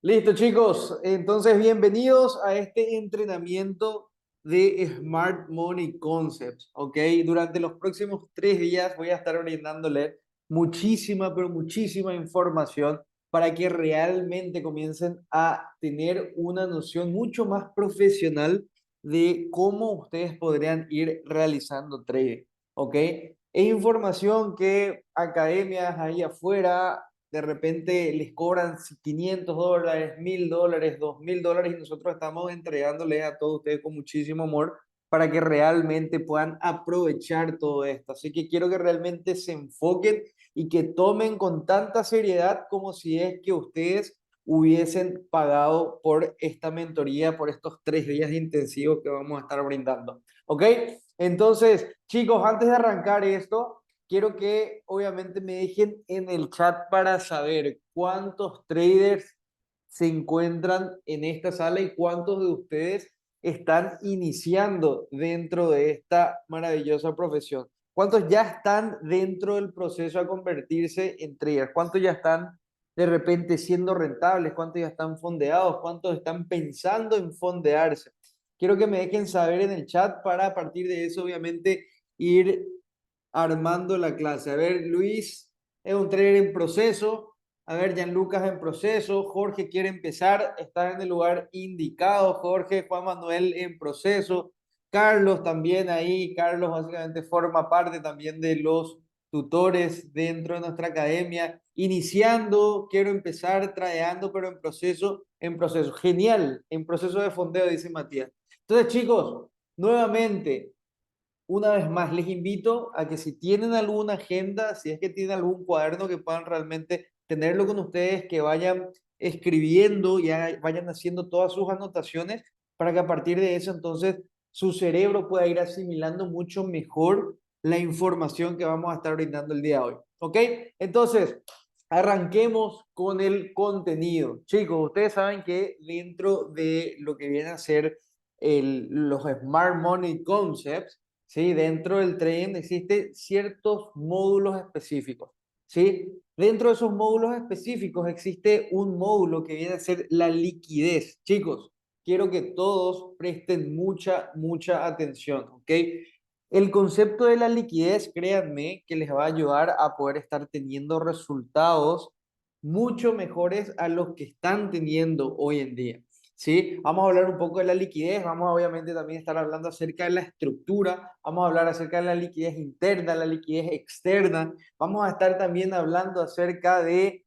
Listo, chicos. Entonces, bienvenidos a este entrenamiento de Smart Money Concepts, ¿ok? Durante los próximos 3 días voy a estar brindándole muchísima, pero muchísima información para que realmente comiencen a tener una noción mucho más profesional de cómo ustedes podrían ir realizando trading, ¿ok? Es información que academias ahí afuera de repente les cobran $500, $1000, $2000 y nosotros estamos entregándoles a todos ustedes con muchísimo amor para que realmente puedan aprovechar todo esto. Así que quiero que realmente se enfoquen y que tomen con tanta seriedad como si es que ustedes hubiesen pagado por esta mentoría, por estos 3 días intensivos que vamos a estar brindando. ¿Ok? Entonces, chicos, antes de arrancar esto, quiero que obviamente me dejen en el chat para saber cuántos traders se encuentran en esta sala y cuántos de ustedes están iniciando dentro de esta maravillosa profesión. ¿Cuántos ya están dentro del proceso a convertirse en traders? ¿Cuántos ya están de repente siendo rentables? ¿Cuántos ya están fondeados? ¿Cuántos están pensando en fondearse? Quiero que me dejen saber en el chat para a partir de eso, obviamente, ir armando la clase. A ver, Luis es un trader en proceso. A ver, Gianlucas en proceso. Jorge quiere empezar. Está en el lugar indicado. Jorge, Juan Manuel en proceso. Carlos también ahí. Carlos básicamente forma parte también de los tutores dentro de nuestra academia. Iniciando, quiero empezar tradeando, pero en proceso, en proceso. Genial, en proceso de fondeo, dice Matías. Entonces, chicos, nuevamente, una vez más, les invito a que si tienen alguna agenda, si es que tienen algún cuaderno que puedan realmente tenerlo con ustedes, que vayan escribiendo y vayan haciendo todas sus anotaciones para que a partir de eso entonces su cerebro pueda ir asimilando mucho mejor la información que vamos a estar brindando el día de hoy. ¿Ok? Entonces, arranquemos con el contenido. Chicos, ustedes saben que dentro de lo que viene a ser los Smart Money Concepts, ¿sí? Dentro del trading existen ciertos módulos específicos, ¿sí? Dentro de esos módulos específicos existe un módulo que viene a ser la liquidez. Chicos, quiero que todos presten mucha, mucha atención, ¿ok? El concepto de la liquidez, créanme, que les va a ayudar a poder estar teniendo resultados mucho mejores a los que están teniendo hoy en día. ¿Sí? Vamos a hablar un poco de la liquidez, vamos a obviamente también estar hablando acerca de la estructura, vamos a hablar acerca de la liquidez interna, la liquidez externa, vamos a estar también hablando acerca de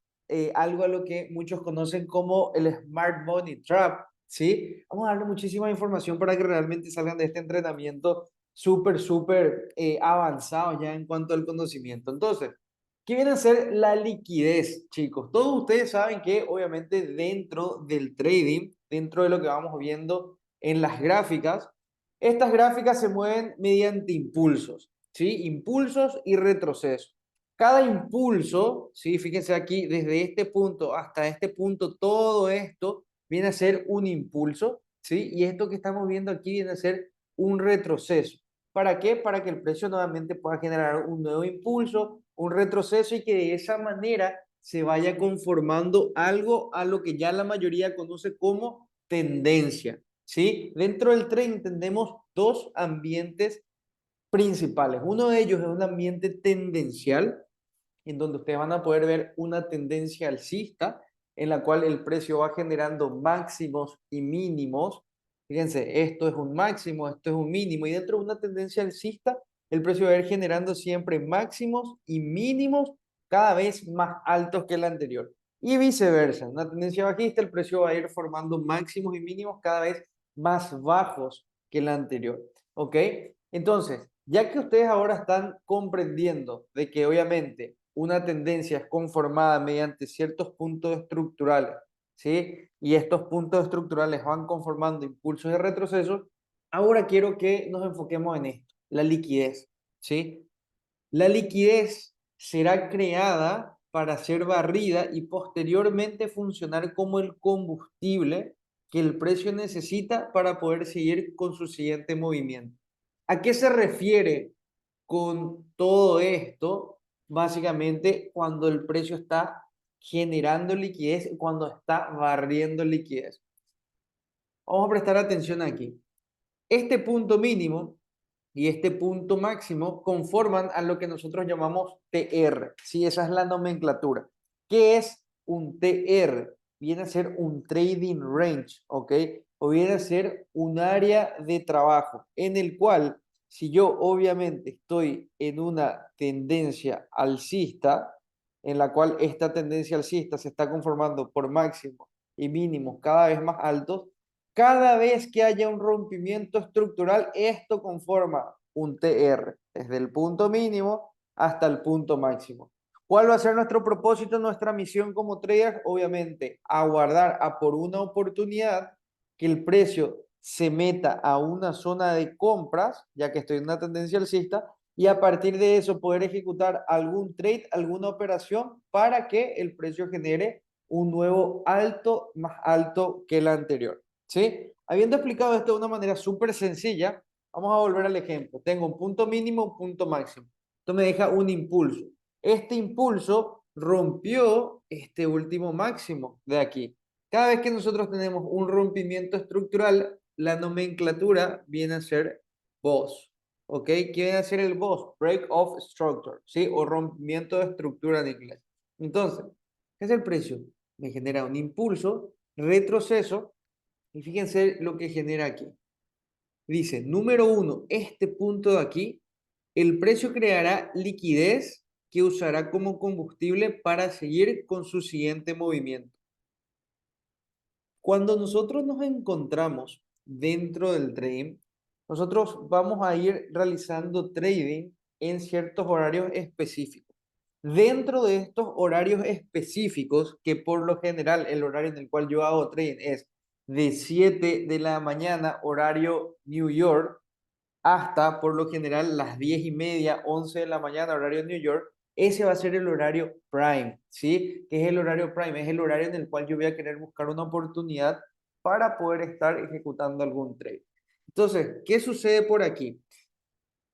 algo a lo que muchos conocen como el Smart Money Trap, ¿sí? Vamos a darle muchísima información para que realmente salgan de este entrenamiento súper, súper avanzado ya en cuanto al conocimiento. Entonces, ¿qué viene a ser la liquidez, chicos? Todos ustedes saben que obviamente dentro del trading, dentro de lo que vamos viendo en las gráficas, estas gráficas se mueven mediante impulsos, ¿sí? Impulsos y retrocesos. Cada impulso, ¿sí? Fíjense aquí, desde este punto hasta este punto, todo esto viene a ser un impulso, ¿sí? Y esto que estamos viendo aquí viene a ser un retroceso. ¿Para qué? Para que el precio nuevamente pueda generar un nuevo impulso, un retroceso y que de esa manera se vaya conformando algo a lo que ya la mayoría conoce como tendencia, ¿sí? Dentro del trading entendemos dos ambientes principales. Uno de ellos es un ambiente tendencial, en donde ustedes van a poder ver una tendencia alcista, en la cual el precio va generando máximos y mínimos. Fíjense, esto es un máximo, esto es un mínimo, y dentro de una tendencia alcista, el precio va a ir generando siempre máximos y mínimos cada vez más altos que el anterior. Y viceversa, en una tendencia bajista, el precio va a ir formando máximos y mínimos cada vez más bajos que el anterior. ¿Ok? Entonces, ya que ustedes ahora están comprendiendo de que obviamente una tendencia es conformada mediante ciertos puntos estructurales, ¿sí? Y estos puntos estructurales van conformando impulsos de retroceso, ahora quiero que nos enfoquemos en esto, la liquidez, ¿sí? La liquidez será creada para ser barrida y posteriormente funcionar como el combustible que el precio necesita para poder seguir con su siguiente movimiento. ¿A qué se refiere con todo esto? Básicamente, cuando el precio está generando liquidez cuando está barriendo liquidez. Vamos a prestar atención aquí. Este punto mínimo y este punto máximo conforman a lo que nosotros llamamos TR. Sí, esa es la nomenclatura. ¿Qué es un TR? Viene a ser un trading range, ¿ok? O viene a ser un área de trabajo en el cual, si yo obviamente estoy en una tendencia alcista, en la cual esta tendencia alcista se está conformando por máximos y mínimos cada vez más altos, cada vez que haya un rompimiento estructural, esto conforma un TR, desde el punto mínimo hasta el punto máximo. ¿Cuál va a ser nuestro propósito, nuestra misión como traders? Obviamente, aguardar a por una oportunidad que el precio se meta a una zona de compras, ya que estoy en una tendencia alcista, y a partir de eso poder ejecutar algún trade, alguna operación para que el precio genere un nuevo alto más alto que el anterior. ¿Sí? Habiendo explicado esto de una manera súper sencilla, vamos a volver al ejemplo. Tengo un punto mínimo, un punto máximo. Esto me deja un impulso. Este impulso rompió este último máximo de aquí. Cada vez que nosotros tenemos un rompimiento estructural, la nomenclatura viene a ser BOSS. ¿Ok? ¿Qué viene a ser el BOSS? Break of Structure, ¿sí? O rompimiento de estructura en inglés. Entonces, ¿qué es el precio? Me genera un impulso, retroceso, y fíjense lo que genera aquí. Dice, número uno, este punto de aquí, el precio creará liquidez que usará como combustible para seguir con su siguiente movimiento. Cuando nosotros nos encontramos dentro del trading, nosotros vamos a ir realizando trading en ciertos horarios específicos. Dentro de estos horarios específicos, que por lo general el horario en el cual yo hago trading es de 7 de la mañana, horario New York, hasta por lo general las 10:30, 11 de la mañana, horario New York, ese va a ser el horario prime, ¿sí? ¿Qué es el horario prime? Es el horario en el cual yo voy a querer buscar una oportunidad para poder estar ejecutando algún trade. Entonces, ¿qué sucede por aquí?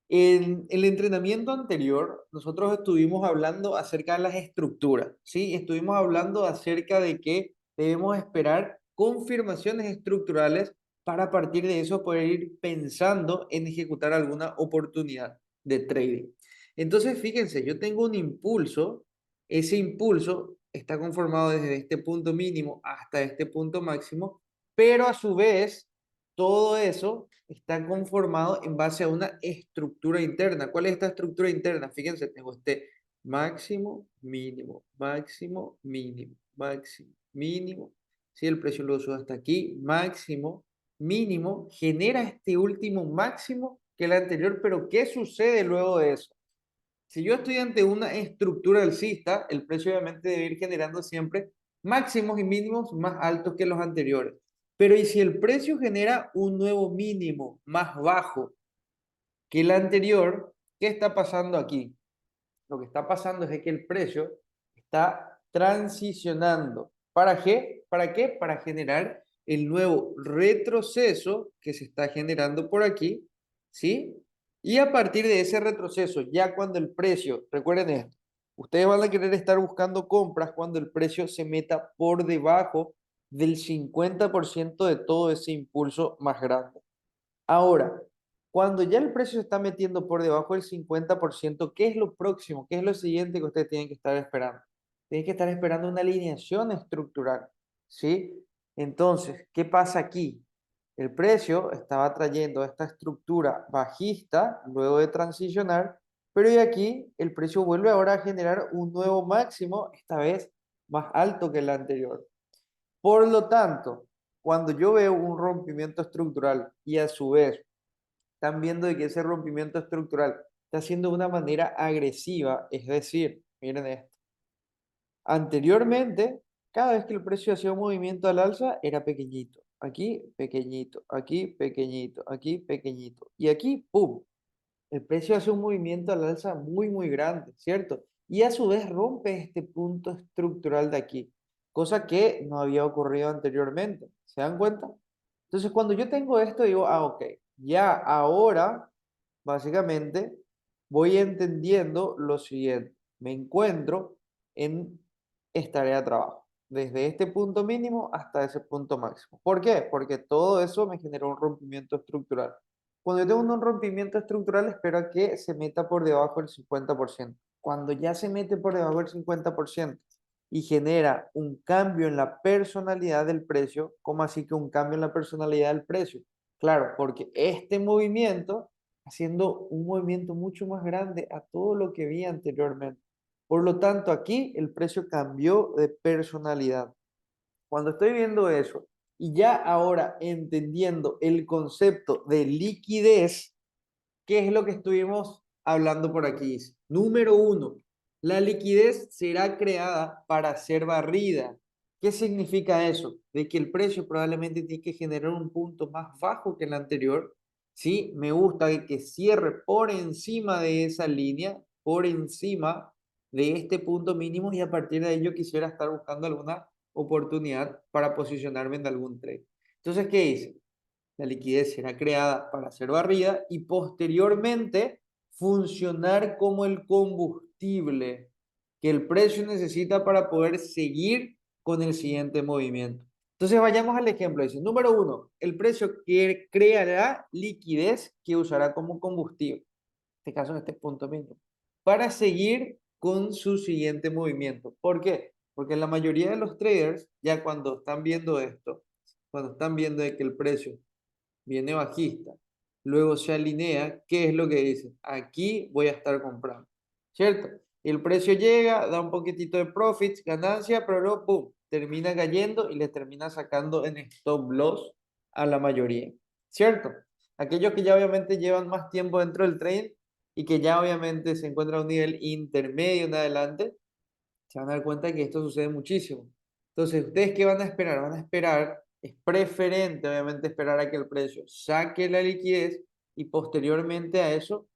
En el entrenamiento anterior, nosotros estuvimos hablando acerca de las estructuras, ¿sí? Estuvimos hablando acerca de que debemos esperar confirmaciones estructurales para a partir de eso poder ir pensando en ejecutar alguna oportunidad de trading. Entonces, fíjense, yo tengo un impulso, ese impulso está conformado desde este punto mínimo hasta este punto máximo, pero a su vez todo eso está conformado en base a una estructura interna. ¿Cuál es esta estructura interna? Fíjense, tengo este máximo, mínimo, máximo, mínimo, máximo, mínimo. Si el precio lo sube hasta aquí, máximo, mínimo, genera este último máximo que el anterior, pero ¿qué sucede luego de eso? Si yo estoy ante una estructura alcista, el precio obviamente debe ir generando siempre máximos y mínimos más altos que los anteriores. Pero ¿y si el precio genera un nuevo mínimo más bajo que el anterior? ¿Qué está pasando aquí? Lo que está pasando es que el precio está transicionando. ¿Para qué? ¿Para qué? Para generar el nuevo retroceso que se está generando por aquí, ¿sí? Y a partir de ese retroceso, ya cuando el precio, recuerden esto, ustedes van a querer estar buscando compras cuando el precio se meta por debajo del 50% de todo ese impulso más grande. Ahora, cuando ya el precio se está metiendo por debajo del 50%, ¿qué es lo próximo? ¿Qué es lo siguiente que ustedes tienen que estar esperando? Tienen que estar esperando una alineación estructural, ¿sí? Entonces, ¿qué pasa aquí? El precio estaba trayendo esta estructura bajista luego de transicionar, pero y aquí el precio vuelve ahora a generar un nuevo máximo, esta vez más alto que el anterior. Por lo tanto, cuando yo veo un rompimiento estructural y a su vez están viendo de que ese rompimiento estructural está haciendo de una manera agresiva, es decir, miren esto, anteriormente, cada vez que el precio hacía un movimiento al alza, era pequeñito, aquí pequeñito, aquí pequeñito, aquí pequeñito, y aquí, ¡pum! El precio hace un movimiento al alza muy, muy grande, ¿cierto? Y a su vez rompe este punto estructural de aquí, cosa que no había ocurrido anteriormente. ¿Se dan cuenta? Entonces, cuando yo tengo esto, digo, ok, ya ahora, básicamente, voy entendiendo lo siguiente. Me encuentro en es tarea de trabajo. Desde este punto mínimo hasta ese punto máximo. ¿Por qué? Porque todo eso me generó un rompimiento estructural. Cuando yo tengo un rompimiento estructural, espero a que se meta por debajo del 50%. Cuando ya se mete por debajo del 50% y genera un cambio en la personalidad del precio, ¿cómo así que un cambio en la personalidad del precio? Claro, porque este movimiento, haciendo un movimiento mucho más grande a todo lo que vi anteriormente. Por lo tanto, aquí el precio cambió de personalidad. Cuando estoy viendo eso y ya ahora entendiendo el concepto de liquidez, ¿qué es lo que estuvimos hablando por aquí? Número uno, la liquidez será creada para ser barrida. ¿Qué significa eso? De que el precio probablemente tiene que generar un punto más bajo que el anterior. Sí, me gusta que cierre por encima de esa línea, por encima de este punto mínimo y a partir de ello quisiera estar buscando alguna oportunidad para posicionarme en algún trade. Entonces, ¿qué hice? La liquidez será creada para ser barrida y posteriormente funcionar como el combustible que el precio necesita para poder seguir con el siguiente movimiento. Entonces vayamos al ejemplo. Dice, número uno, el precio que creará liquidez que usará como combustible, en este caso en este punto mínimo, para seguir con su siguiente movimiento. ¿Por qué? Porque la mayoría de los traders, ya cuando están viendo esto, cuando están viendo de que el precio viene bajista, luego se alinea, ¿qué es lo que dice? Aquí voy a estar comprando, ¿cierto? El precio llega, da un poquitito de profits, ganancia, pero luego, ¡pum!, termina cayendo y le termina sacando en stop loss a la mayoría, ¿cierto? Aquellos que ya obviamente llevan más tiempo dentro del trade y que ya obviamente se encuentran a un nivel intermedio en adelante, se van a dar cuenta que esto sucede muchísimo. Entonces, ¿ustedes qué van a esperar? Van a esperar, es preferente obviamente esperar a que el precio saque la liquidez y posteriormente a eso,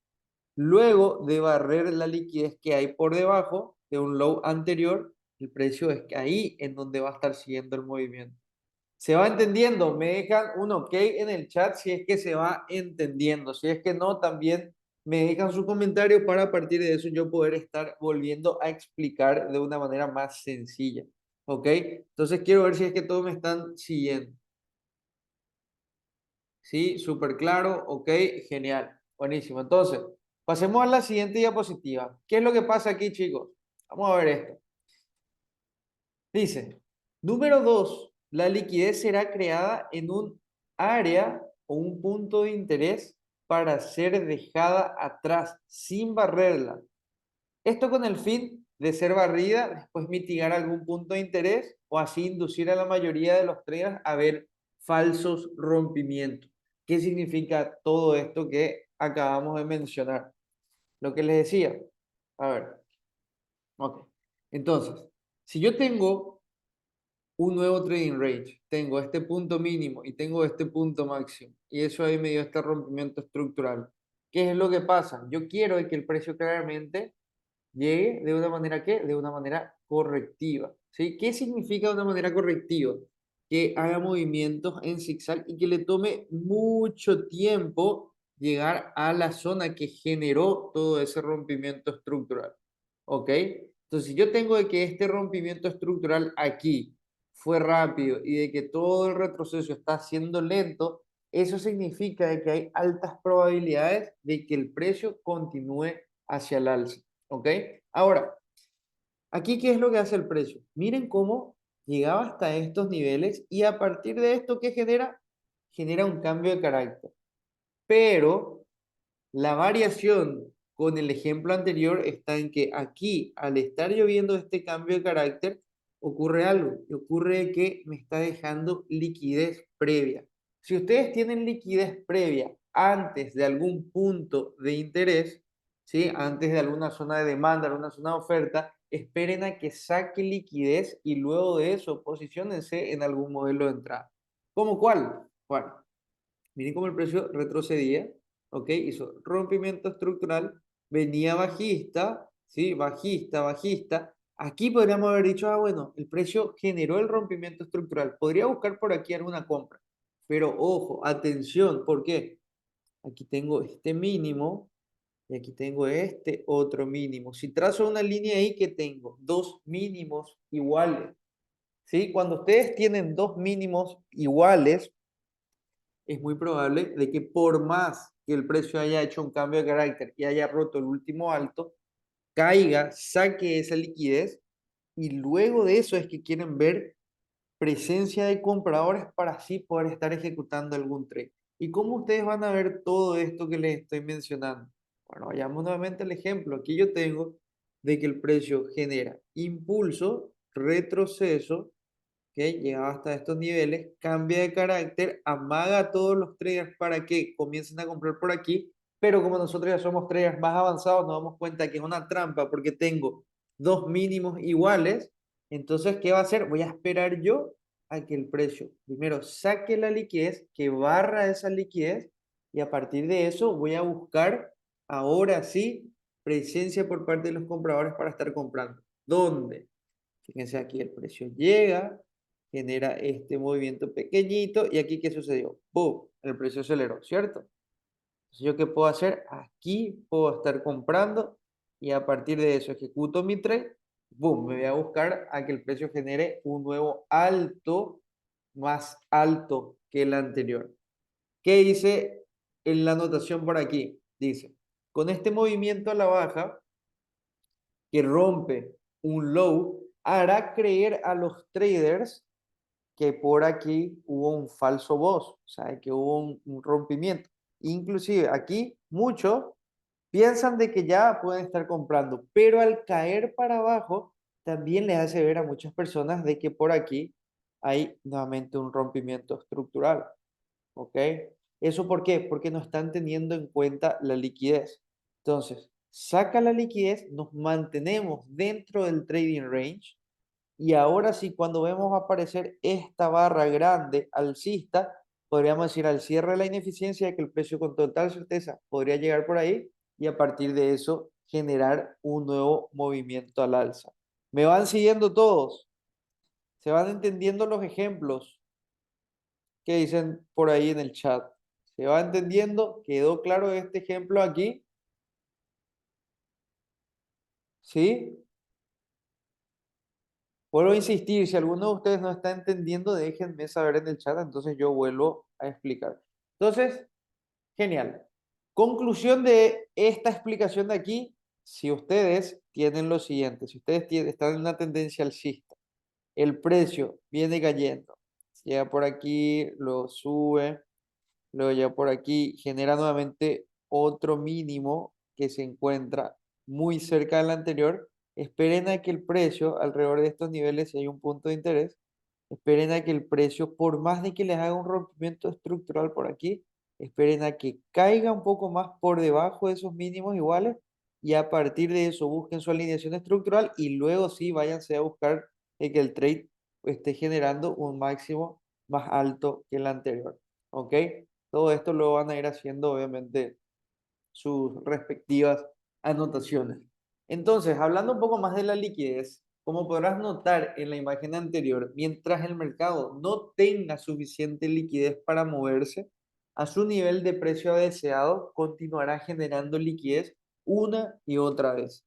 luego de barrer la liquidez que hay por debajo de un low anterior, el precio es que ahí en donde va a estar siguiendo el movimiento. ¿Se va entendiendo? Me dejan un ok en el chat si es que se va entendiendo. Si es que no, también me dejan su comentario para a partir de eso yo poder estar volviendo a explicar de una manera más sencilla. ¿Ok? Entonces quiero ver si es que todos me están siguiendo. ¿Sí? Súper claro. Ok, genial. Buenísimo. Entonces, pasemos a la siguiente diapositiva. ¿Qué es lo que pasa aquí, chicos? Vamos a ver esto. Dice, número dos, la liquidez será creada en un área o un punto de interés para ser dejada atrás sin barrerla. Esto con el fin de ser barrida, después mitigar algún punto de interés o así inducir a la mayoría de los traders a ver falsos rompimientos. ¿Qué significa todo esto que acabamos de mencionar? Lo que les decía. A ver, ok. Entonces, si yo tengo un nuevo trading range, tengo este punto mínimo y tengo este punto máximo, y eso ahí me dio este rompimiento estructural. ¿Qué es lo que pasa? Yo quiero que el precio claramente llegue de una manera ¿qué? De una manera correctiva, ¿sí? ¿Qué significa de una manera correctiva? Que haga movimientos en zigzag y que le tome mucho tiempo llegar a la zona que generó todo ese rompimiento estructural, ¿ok? Entonces, si yo tengo de que este rompimiento estructural aquí fue rápido y de que todo el retroceso está siendo lento, eso significa de que hay altas probabilidades de que el precio continúe hacia el alza. ¿Ok? Ahora, aquí, ¿qué es lo que hace el precio? Miren cómo llegaba hasta estos niveles y a partir de esto, ¿qué genera? Genera un cambio de carácter. Pero la variación con el ejemplo anterior está en que aquí, al estar lloviendo este cambio de carácter, ocurre algo. Y ocurre que me está dejando liquidez previa. Si ustedes tienen liquidez previa antes de algún punto de interés, ¿sí? Antes de alguna zona de demanda, alguna zona de oferta, esperen a que saque liquidez y luego de eso posiciónense en algún modelo de entrada. ¿Cómo cuál? Bueno, miren cómo el precio retrocedía, ¿ok? Hizo rompimiento estructural, venía bajista, ¿sí? Bajista, bajista. Aquí podríamos haber dicho, ah, bueno, el precio generó el rompimiento estructural. Podría buscar por aquí alguna compra. Pero ojo, atención, ¿por qué? Aquí tengo este mínimo, Y aquí tengo este otro mínimo. Si trazo una línea ahí que tengo dos mínimos iguales, ¿sí? Cuando ustedes tienen dos mínimos iguales, es muy probable de que por más que el precio haya hecho un cambio de carácter y haya roto el último alto, caiga, saque esa liquidez y luego de eso es que quieren ver presencia de compradores para así poder estar ejecutando algún trade. ¿Y cómo ustedes van a ver todo esto que les estoy mencionando? Bueno, vayamos nuevamente al ejemplo. Aquí yo tengo de que el precio genera impulso, retroceso, que llega hasta estos niveles, cambia de carácter, amaga a todos los traders para que comiencen a comprar por aquí, pero como nosotros ya somos traders más avanzados, nos damos cuenta que es una trampa porque tengo dos mínimos iguales. Entonces, ¿qué va a hacer? Voy a esperar yo a que el precio primero saque la liquidez, que barra esa liquidez, y a partir de eso voy a buscar ahora sí presencia por parte de los compradores para estar comprando. ¿Dónde? Fíjense aquí, el precio llega, genera este movimiento pequeñito y aquí, ¿qué sucedió? ¡Pum! El precio aceleró, ¿cierto? Entonces, ¿yo qué puedo hacer? Aquí puedo estar comprando y a partir de eso ejecuto mi trade. ¡Boom! Me voy a buscar a que el precio genere un nuevo alto, más alto que el anterior. ¿Qué dice en la anotación por aquí? Dice, con este movimiento a la baja, que rompe un low, hará creer a los traders que por aquí hubo un falso boss, o sea, que hubo un rompimiento. Inclusive aquí muchos piensan de que ya pueden estar comprando, pero al caer para abajo también les hace ver a muchas personas de que por aquí hay nuevamente un rompimiento estructural, ¿ok? ¿Eso por qué? Porque no están teniendo en cuenta la liquidez. Entonces, saca la liquidez, nos mantenemos dentro del trading range y ahora sí, cuando vemos aparecer esta barra grande alcista, podríamos decir al cierre de la ineficiencia que el precio con total certeza podría llegar por ahí y a partir de eso generar un nuevo movimiento al alza. ¿Me van siguiendo todos? ¿Se van entendiendo los ejemplos que dicen por ahí en el chat? ¿Se va entendiendo? ¿Quedó claro este ejemplo aquí? ¿Sí? Vuelvo a insistir, si alguno de ustedes no está entendiendo, déjenme saber en el chat, entonces yo vuelvo a explicar. Entonces, genial. Conclusión de esta explicación de aquí, si ustedes tienen lo siguiente, si ustedes están en una tendencia alcista, el precio viene cayendo, llega por aquí, lo sube, luego ya por aquí genera nuevamente otro mínimo que se encuentra muy cerca del anterior. Esperen a que el precio alrededor de estos niveles, si hay un punto de interés, esperen a que el precio, por más de que les haga un rompimiento estructural por aquí, esperen a que caiga un poco más por debajo de esos mínimos iguales y a partir de eso busquen su alineación estructural y luego sí váyanse a buscar que el trade esté generando un máximo más alto que el anterior. ¿Ok? Todo esto lo van a ir haciendo, obviamente, sus respectivas anotaciones. Entonces, hablando un poco más de la liquidez, como podrás notar en la imagen anterior, mientras el mercado no tenga suficiente liquidez para moverse a su nivel de precio deseado, continuará generando liquidez una y otra vez.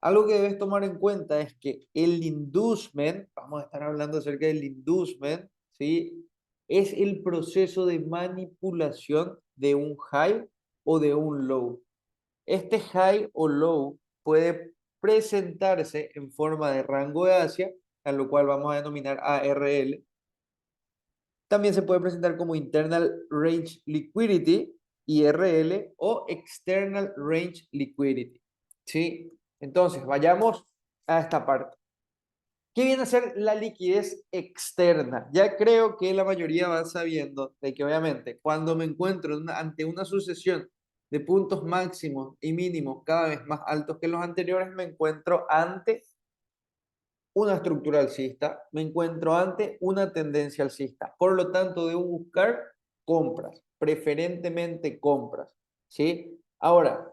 Algo que debes tomar en cuenta es que el inducement, vamos a estar hablando acerca del inducement, ¿sí? Es el proceso de manipulación de un high o de un low. Este high o low puede presentarse en forma de rango de Asia, a lo cual vamos a denominar ARL. También se puede presentar como Internal Range Liquidity, IRL, o External Range Liquidity. ¿Sí? Entonces, vayamos a esta parte. ¿Qué viene a ser la liquidez externa? Ya creo que la mayoría va sabiendo de que obviamente cuando me encuentro ante una sucesión de puntos máximos y mínimos cada vez más altos que los anteriores, me encuentro ante una estructura alcista, me encuentro ante una tendencia alcista. Por lo tanto, debo buscar compras, preferentemente compras. ¿Sí? Ahora,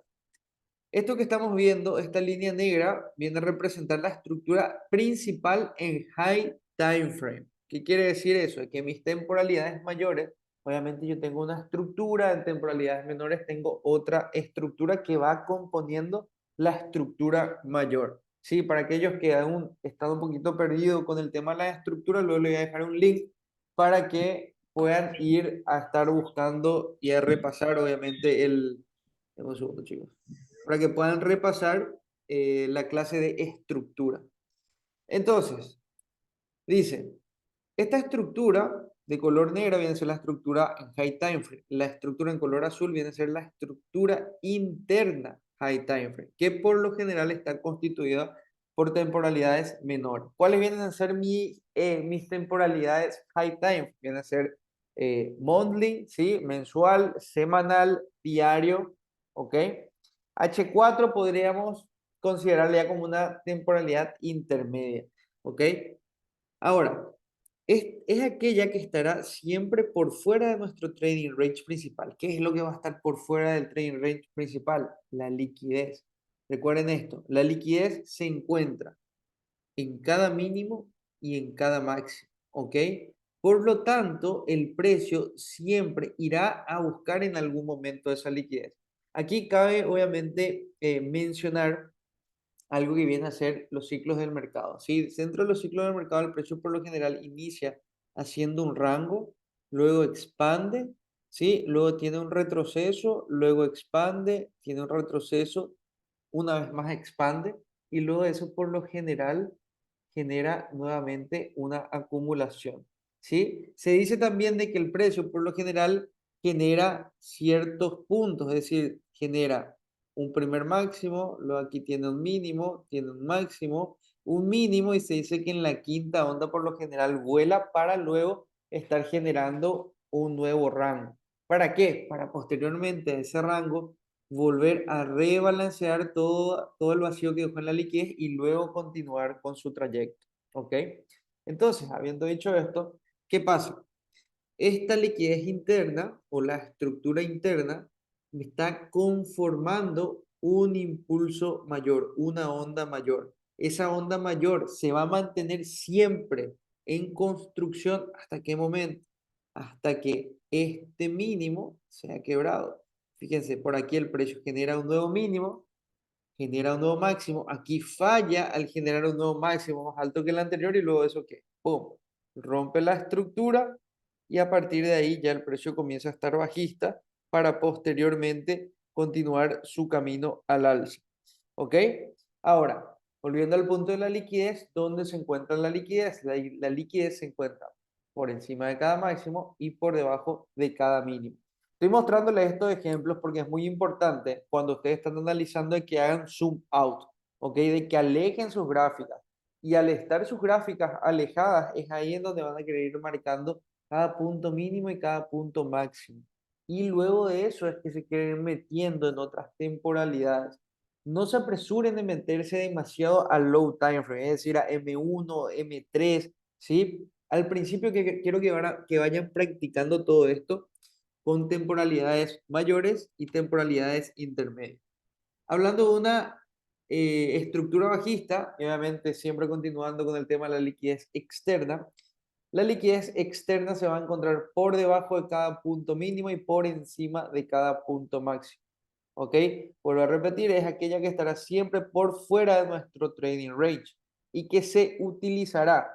esto que estamos viendo, esta línea negra, viene a representar la estructura principal en high time frame. ¿Qué quiere decir eso? Que mis temporalidades mayores obviamente yo tengo una estructura, en temporalidades menores tengo otra estructura que va componiendo la estructura mayor. Sí, para aquellos que aún están un poquito perdidos con el tema de la estructura, luego les voy a dejar un link para que puedan ir a estar buscando y a repasar, obviamente, dame un segundo, chicos. Para que puedan repasar la clase de estructura. Entonces, dice, esta estructura de color negro viene a ser la estructura en high time frame. La estructura en color azul viene a ser la estructura interna high time frame, que por lo general está constituida por temporalidades menores. ¿Cuáles vienen a ser mis temporalidades high time? Vienen a ser monthly, ¿sí? Mensual, semanal, diario, ¿ok? H4 podríamos considerarle ya como una temporalidad intermedia, ¿ok? Ahora, es aquella que estará siempre por fuera de nuestro trading range principal. ¿Qué es lo que va a estar por fuera del trading range principal? La liquidez. Recuerden esto, la liquidez se encuentra en cada mínimo y en cada máximo, ¿ok? Por lo tanto, el precio siempre irá a buscar en algún momento esa liquidez. Aquí cabe, obviamente, mencionar algo que viene a ser los ciclos del mercado. ¿Sí? Dentro de los ciclos del mercado, el precio por lo general inicia haciendo un rango, luego expande, ¿sí? Luego tiene un retroceso, luego expande, tiene un retroceso, una vez más expande, y luego eso por lo general genera nuevamente una acumulación, ¿sí? Se dice también de que el precio por lo general genera ciertos puntos, es decir, genera un primer máximo, luego aquí tiene un mínimo, tiene un mínimo y se dice que en la quinta onda por lo general vuela para luego estar generando un nuevo rango. ¿Para qué? Para posteriormente a ese rango volver a rebalancear todo el vacío que dejó en la liquidez y luego continuar con su trayecto. ¿Ok? Entonces, habiendo dicho esto, ¿qué pasa? Esta liquidez interna o la estructura interna me está conformando un impulso mayor, una onda mayor. Esa onda mayor se va a mantener siempre en construcción. ¿Hasta qué momento? Hasta que este mínimo sea quebrado. Fíjense, por aquí el precio genera un nuevo mínimo, genera un nuevo máximo. Aquí falla al generar un nuevo máximo más alto que el anterior y luego eso qué, ¡pum! Rompe la estructura y a partir de ahí ya el precio comienza a estar bajista para posteriormente continuar su camino al alza. ¿Ok? Ahora, volviendo al punto de la liquidez, ¿dónde se encuentra la liquidez? La liquidez se encuentra por encima de cada máximo y por debajo de cada mínimo. Estoy mostrándoles estos ejemplos porque es muy importante cuando ustedes están analizando de que hagan zoom out, ¿ok? De que alejen sus gráficas. Y al estar sus gráficas alejadas, es ahí en donde van a querer ir marcando cada punto mínimo y cada punto máximo. Y luego de eso es que se quieren ir metiendo en otras temporalidades. No se apresuren de meterse demasiado al low time frame, es decir, a M1, M3, ¿sí? Al principio quiero que vayan practicando todo esto con temporalidades mayores y temporalidades intermedias. Hablando de una estructura bajista, obviamente siempre continuando con el tema de la liquidez externa, la liquidez externa se va a encontrar por debajo de cada punto mínimo y por encima de cada punto máximo. ¿Ok? Vuelvo a repetir, es aquella que estará siempre por fuera de nuestro trading range y que se utilizará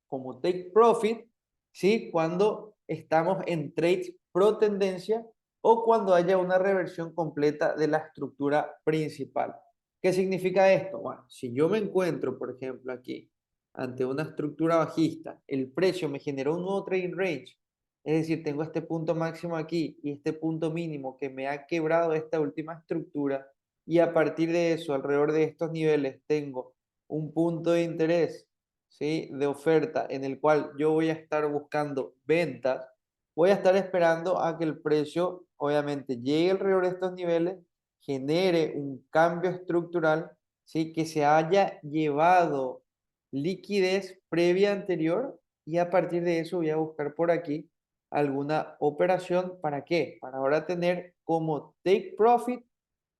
como take profit, ¿sí? Cuando estamos en trades pro tendencia o cuando haya una reversión completa de la estructura principal. ¿Qué significa esto? Bueno, si yo me encuentro, por ejemplo, aquí ante una estructura bajista, el precio me generó un nuevo trading range, es decir, tengo este punto máximo aquí y este punto mínimo que me ha quebrado esta última estructura y a partir de eso, alrededor de estos niveles, tengo un punto de interés, ¿sí? De oferta en el cual yo voy a estar buscando ventas, voy a estar esperando a que el precio obviamente llegue alrededor de estos niveles, genere un cambio estructural, ¿sí? Que se haya llevado liquidez previa anterior y a partir de eso voy a buscar por aquí alguna operación. ¿Para qué? Para ahora tener como take profit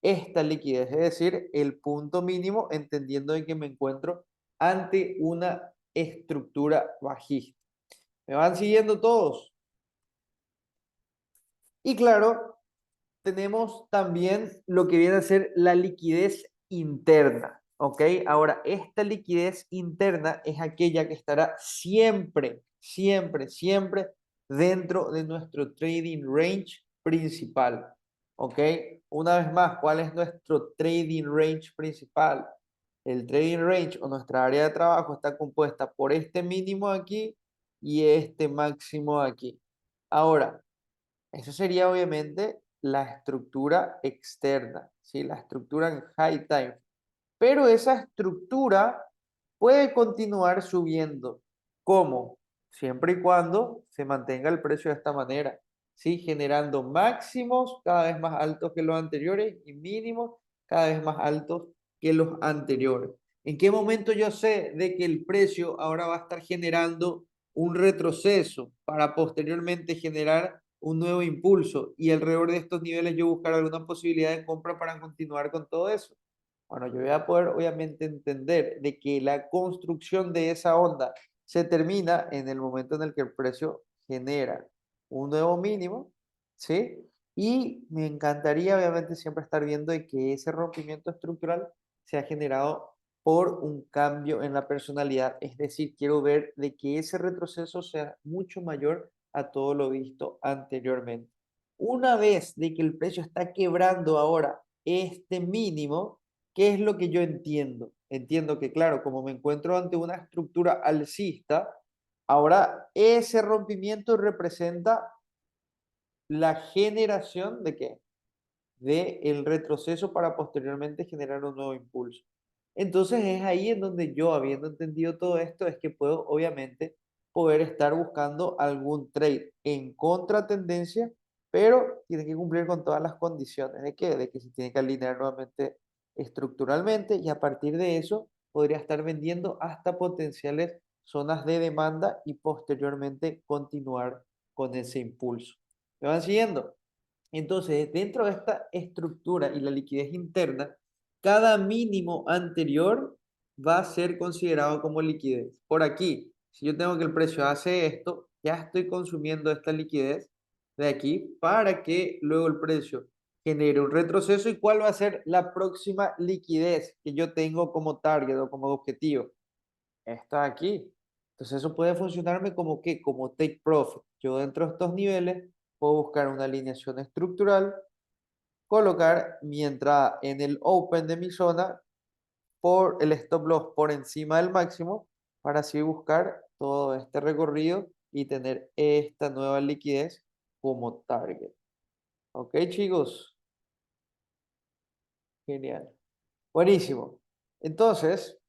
esta liquidez, es decir, el punto mínimo, entendiendo de que me encuentro ante una estructura bajista. ¿Me van siguiendo todos? Y claro, tenemos también lo que viene a ser la liquidez interna, ¿ok? Ahora, esta liquidez interna es aquella que estará siempre, siempre, siempre dentro de nuestro trading range principal, ¿ok? Una vez más, ¿cuál es nuestro trading range principal? El trading range o nuestra área de trabajo está compuesta por este mínimo aquí y este máximo aquí. Ahora, eso sería obviamente la estructura externa, ¿sí? La estructura en high time. Pero esa estructura puede continuar subiendo. ¿Cómo? Siempre y cuando se mantenga el precio de esta manera, ¿sí? Generando máximos cada vez más altos que los anteriores y mínimos cada vez más altos que los anteriores. ¿En qué momento yo sé de que el precio ahora va a estar generando un retroceso para posteriormente generar un nuevo impulso y alrededor de estos niveles yo buscar alguna posibilidad de compra para continuar con todo eso? Bueno, yo voy a poder obviamente entender de que la construcción de esa onda se termina en el momento en el que el precio genera un nuevo mínimo, ¿sí? Y me encantaría obviamente siempre estar viendo de que ese rompimiento estructural se ha generado por un cambio en la personalidad, es decir, quiero ver de que ese retroceso sea mucho mayor a todo lo visto anteriormente. Una vez de que el precio está quebrando ahora este mínimo, ¿qué es lo que yo entiendo? Entiendo que, claro, como me encuentro ante una estructura alcista, ahora ese rompimiento representa la generación de qué? De el retroceso para posteriormente generar un nuevo impulso. Entonces es ahí en donde yo, habiendo entendido todo esto, es que puedo obviamente poder estar buscando algún trade en contratendencia, pero tiene que cumplir con todas las condiciones de que, se tiene que alinear nuevamente estructuralmente y a partir de eso podría estar vendiendo hasta potenciales zonas de demanda y posteriormente continuar con ese impulso. ¿Me van siguiendo? Entonces, dentro de esta estructura y la liquidez interna, cada mínimo anterior va a ser considerado como liquidez. Por aquí, si yo tengo que el precio hace esto, ya estoy consumiendo esta liquidez de aquí para que luego el precio genere un retroceso. ¿Y cuál va a ser la próxima liquidez que yo tengo como target o como objetivo? Está aquí. Entonces eso puede funcionarme como que, como take profit. Yo dentro de estos niveles puedo buscar una alineación estructural, colocar mi entrada en el open de mi zona por el stop loss por encima del máximo para así buscar todo este recorrido y tener esta nueva liquidez como target. ¿Ok, chicos? Genial. Buenísimo. Entonces,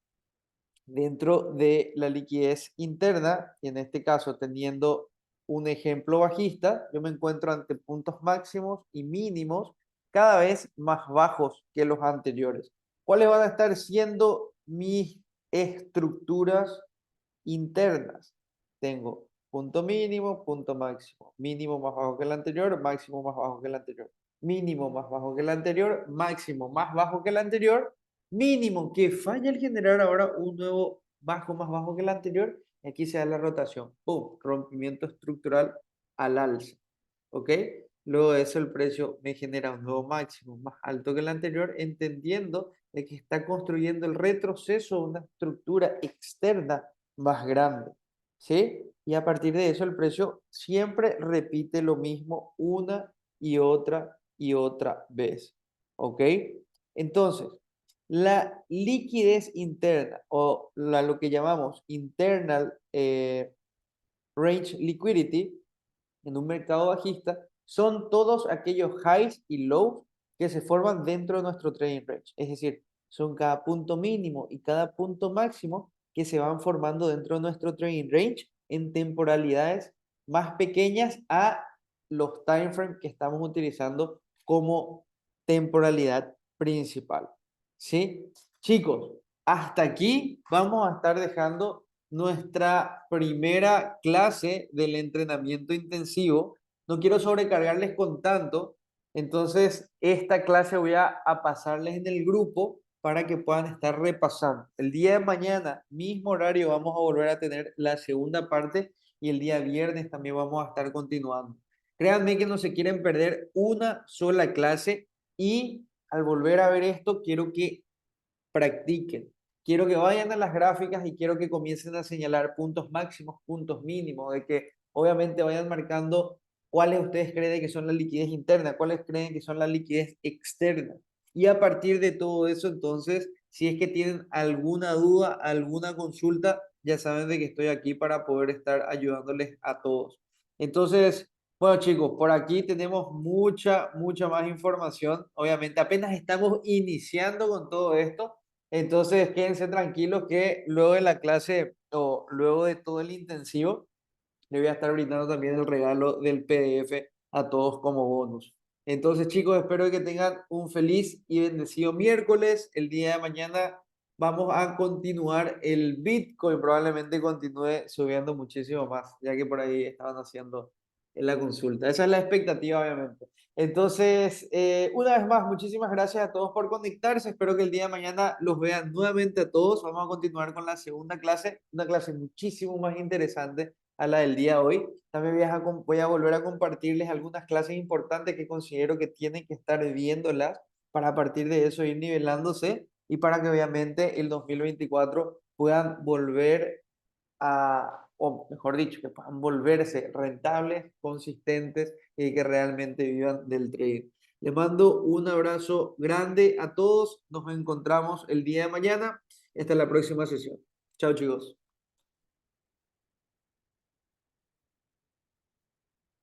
dentro de la liquidez interna, y en este caso teniendo un ejemplo bajista, yo me encuentro ante puntos máximos y mínimos cada vez más bajos que los anteriores. ¿Cuáles van a estar siendo mis estructuras internas? Tengo punto mínimo, punto máximo, mínimo más bajo que el anterior, máximo más bajo que el anterior, mínimo más bajo que el anterior, máximo más bajo que el anterior, mínimo que falla el generar ahora un nuevo bajo más bajo que el anterior, y aquí se da la rotación, ¡pum! Rompimiento estructural al alza, ¿ok? Luego de eso el precio me genera un nuevo máximo más alto que el anterior, entendiendo de que está construyendo el retroceso de una estructura externa más grande, ¿sí? Y a partir de eso el precio siempre repite lo mismo una y otra vez, ¿ok? Entonces, la liquidez interna o lo que llamamos internal range liquidity en un mercado bajista son todos aquellos highs y lows que se forman dentro de nuestro trading range. Es decir, son cada punto mínimo y cada punto máximo que se van formando dentro de nuestro trading range en temporalidades más pequeñas a los time frames que estamos utilizando como temporalidad principal. ¿Sí? Chicos, hasta aquí vamos a estar dejando nuestra primera clase del entrenamiento intensivo. No quiero sobrecargarles con tanto, entonces esta clase voy a pasarles en el grupo para que puedan estar repasando. El día de mañana, mismo horario, vamos a volver a tener la segunda parte y el día viernes también vamos a estar continuando. Créanme que no se quieren perder una sola clase y al volver a ver esto, quiero que practiquen. Quiero que vayan a las gráficas y quiero que comiencen a señalar puntos máximos, puntos mínimos, de que obviamente vayan marcando cuáles ustedes creen que son la liquidez interna, cuáles creen que son la liquidez externa. Y a partir de todo eso, entonces, si es que tienen alguna duda, alguna consulta, ya saben de que estoy aquí para poder estar ayudándoles a todos. Entonces, bueno, chicos, por aquí tenemos mucha más información. Obviamente, apenas estamos iniciando con todo esto. Entonces, quédense tranquilos que luego de la clase o luego de todo el intensivo, le voy a estar brindando también el regalo del PDF a todos como bonus. Entonces, chicos, espero que tengan un feliz y bendecido miércoles. El día de mañana vamos a continuar el Bitcoin. Probablemente continúe subiendo muchísimo más, ya que por ahí estaban haciendo en la consulta. Esa es la expectativa, obviamente. Entonces, una vez más, muchísimas gracias a todos por conectarse. Espero que el día de mañana los vean nuevamente a todos. Vamos a continuar con la segunda clase, una clase muchísimo más interesante a la del día de hoy. También voy a volver a compartirles algunas clases importantes que considero que tienen que estar viéndolas para a partir de eso ir nivelándose y para que obviamente el 2024 puedan volver a, o mejor dicho, que puedan volverse rentables, consistentes y que realmente vivan del trading. Les mando un abrazo grande a todos. Nos encontramos el día de mañana. Hasta la próxima sesión. Chao, chicos.